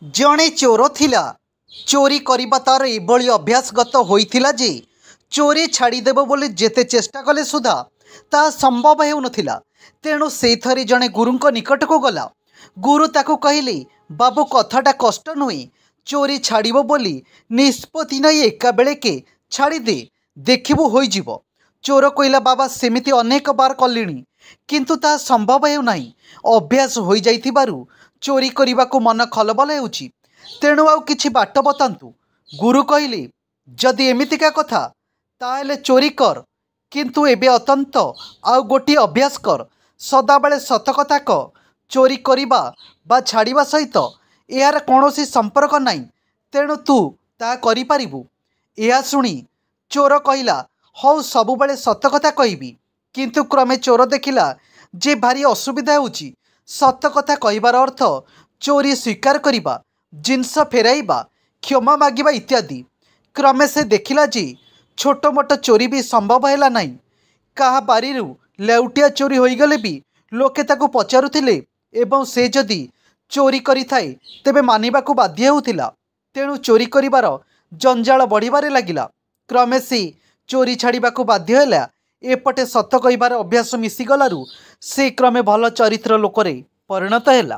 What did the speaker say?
जड़े चोर थिला चोरी करिबा तार एभली अभ्यासगत होइथिला जे चोरी छाड़देव बोली जेते चेष्टा कले सुधा ता संभव हेउनथिला। तेणु से थरी जड़े गुरु निकट को गला। गुरु ताकू कहले, बाबू कथाटा कष्ट नुहे, चोरी छाड़िबो बोली निष्पत्ति नहीं एका बेले के छाड़ी दे, देखिबू होइजिबो। चोर कहला, बाबा सेमिति अनेक बार कलिणी किंतु ता संभव हेउ नाही। अभ्यास होई जाइथिबारु चोरी करने मन खलबल होउछि, तेणु आउ किछि बाट बतांतु। गुरु कहले, जदि एमितिका कथा ताहेले चोरी कर, किंतु एबे अतंत आउ गोटी अभ्यास कर। सदाबेले सत कथा कह। चोरी करिबा बा छाड़िबा सहित यार कौनसी संपर्क नाही, तेणु तू ता करि पारिबु। एहा सुनी चोर कहला, हौ सबुबेले सत कथा कहिबी। किंतु क्रमे चोर देखिला जे भारी असुविधा होउछि। सत कथा कहिबार अर्थ चोरी स्वीकार करिबा, जिनस फेराइबा, क्षमा मागिबा इत्यादि। क्रमे से देखिला जे छोट मोट चोरी भी संभव हैला नहीं। कहा बारीरु लेउटिया चोरी होईगले भी लोके ताकू पचारुथिले एवं से जदि चोरी करिथाए तेबे मानिबाकू बाध्य होउथिला। तेणु चोरी करिबार जंजाल बढ़िबारे लागिला। क्रमे से चोरी छाड़िबाकू बाध्य हैला। एपटे सत कहिबार अभ्यास मिसिगलारू से क्रमे भल चरित्र लोकरे परिणत हैला।